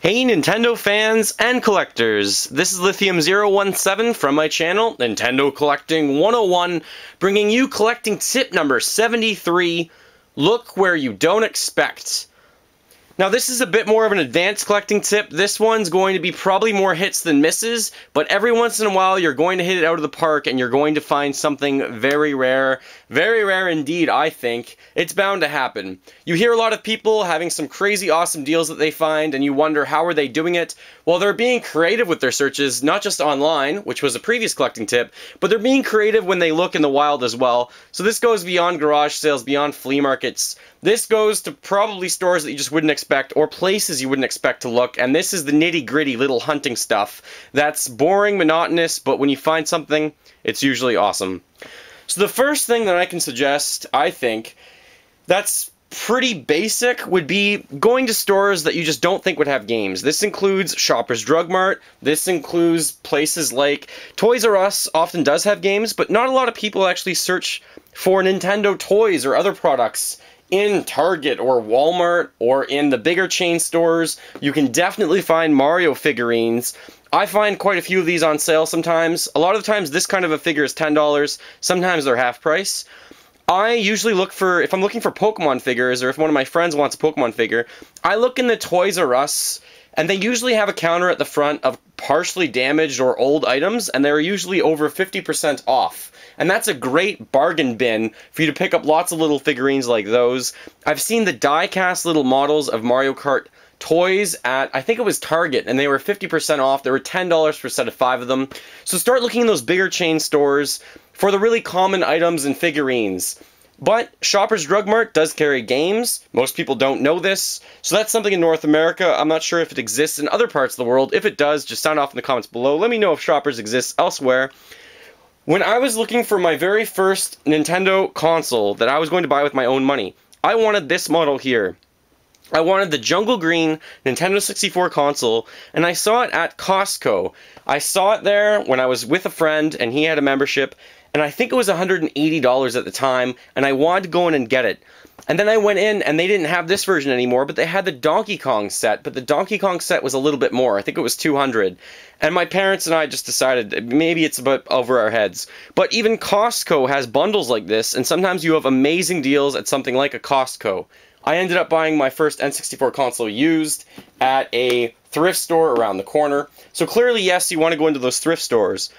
Hey Nintendo fans and collectors, this is Lithium017 from my channel, Nintendo Collecting 101, bringing you collecting tip number 73, Look Where You Don't Expect. Now this is a bit more of an advanced collecting tip. This one's going to be probably more hits than misses, but every once in a while you're going to hit it out of the park and you're going to find something very rare indeed, I think. It's bound to happen. You hear a lot of people having some crazy awesome deals that they find and you wonder how are they doing it? Well, they're being creative with their searches, not just online, which was a previous collecting tip, but they're being creative when they look in the wild as well. So this goes beyond garage sales, beyond flea markets. This goes to probably stores that you just wouldn't expect or places you wouldn't expect to look, and this is the nitty-gritty little hunting stuff that's boring, monotonous, but when you find something, it's usually awesome. So the first thing that I can suggest, I think, that's pretty basic would be going to stores that you just don't think would have games. This includes Shoppers Drug Mart, this includes places like Toys R Us often does have games, but not a lot of people actually search for Nintendo toys or other products in Target or Walmart or in the bigger chain stores. You can definitely find Mario figurines. I find quite a few of these on sale sometimes. A lot of the times this kind of a figure is $10, sometimes they're half price. I usually look for, if I'm looking for Pokemon figures or if one of my friends wants a Pokemon figure, I look in the Toys R Us and they usually have a counter at the front of partially damaged or old items and they're usually over 50% off. And that's a great bargain bin for you to pick up lots of little figurines like those. I've seen the die-cast little models of Mario Kart toys at, I think it was Target, and they were 50% off. They were $10 for a set of 5 of them. So start looking in those bigger chain stores for the really common items and figurines. But Shoppers Drug Mart does carry games. Most people don't know this. So that's something in North America. I'm not sure if it exists in other parts of the world. If it does, just sound off in the comments below. Let me know if Shoppers exists elsewhere. When I was looking for my very first Nintendo console that I was going to buy with my own money, I wanted this model here. I wanted the Jungle Green Nintendo 64 console, and I saw it at Costco. I saw it there when I was with a friend, and he had a membership, and I think it was $180 at the time, and I wanted to go in and get it. And then I went in, and they didn't have this version anymore, but they had the Donkey Kong set, but the Donkey Kong set was a little bit more. I think it was $200. And my parents and I just decided maybe it's a bit over our heads. But even Costco has bundles like this, and sometimes you have amazing deals at something like a Costco. I ended up buying my first N64 console used at a thrift store around the corner. So clearly, yes, you want to go into those thrift stores.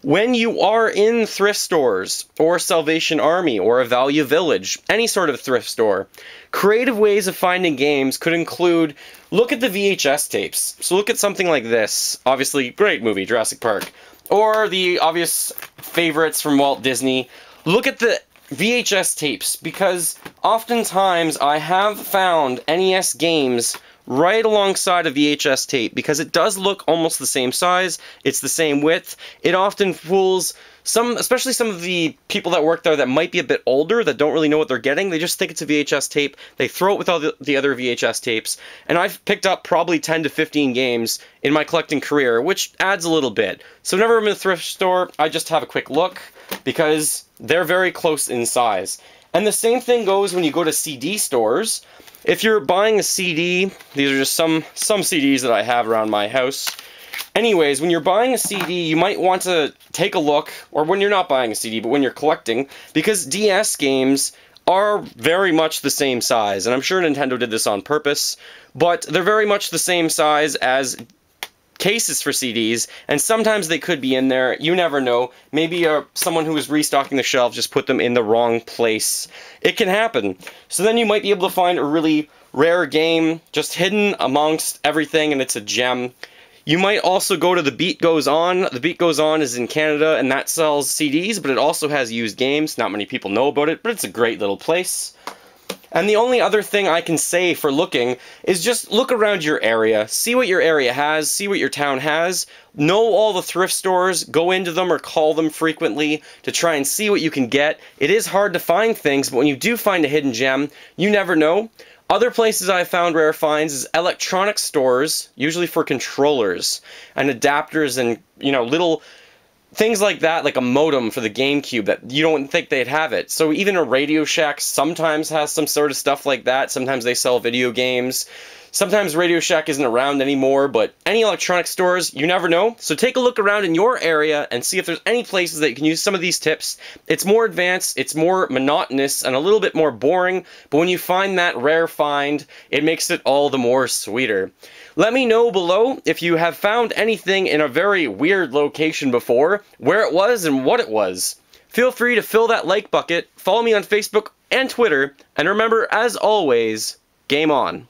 When you are in thrift stores, or Salvation Army, or a Value Village, any sort of thrift store, creative ways of finding games could include, look at the VHS tapes. So look at something like this. Obviously, great movie, Jurassic Park. Or the obvious favorites from Walt Disney. Look at the VHS tapes, because oftentimes I have found NES games right alongside a VHS tape, because it does look almost the same size, it's the same width. It often fools some, especially some of the people that work there that might be a bit older, that don't really know what they're getting. They just think it's a VHS tape, they throw it with all the other VHS tapes, and I've picked up probably 10 to 15 games in my collecting career, which adds a little bit. So whenever I'm in a thrift store, I just have a quick look, because they're very close in size. And the same thing goes when you go to CD stores. If you're buying a CD, these are just some CDs that I have around my house. Anyways, when you're buying a CD, you might want to take a look, or when you're not buying a CD, but when you're collecting, because DS games are very much the same size, and I'm sure Nintendo did this on purpose, but they're very much the same size as cases for CDs, and sometimes they could be in there. You never know. Maybe someone who was restocking the shelves just put them in the wrong place. It can happen. So then you might be able to find a really rare game just hidden amongst everything, and it's a gem. You might also go to The Beat Goes On. The Beat Goes On is in Canada, and that sells CDs, but it also has used games. Not many people know about it, but it's a great little place. And the only other thing I can say for looking is just look around your area, see what your area has, see what your town has, know all the thrift stores, go into them or call them frequently to try and see what you can get. It is hard to find things, but when you do find a hidden gem, you never know. Other places I've found rare finds is electronic stores, usually for controllers and adapters and, you know, little things like that, like a modem for the GameCube, that you don't think they'd have it. So even a Radio Shack sometimes has some sort of stuff like that. Sometimes they sell video games. Sometimes Radio Shack isn't around anymore, but any electronic stores, you never know. So take a look around in your area and see if there's any places that you can use some of these tips. It's more advanced, it's more monotonous, and a little bit more boring, but when you find that rare find, it makes it all the more sweeter. Let me know below if you have found anything in a very weird location before, where it was and what it was. Feel free to fill that like bucket, follow me on Facebook and Twitter, and remember, as always, game on.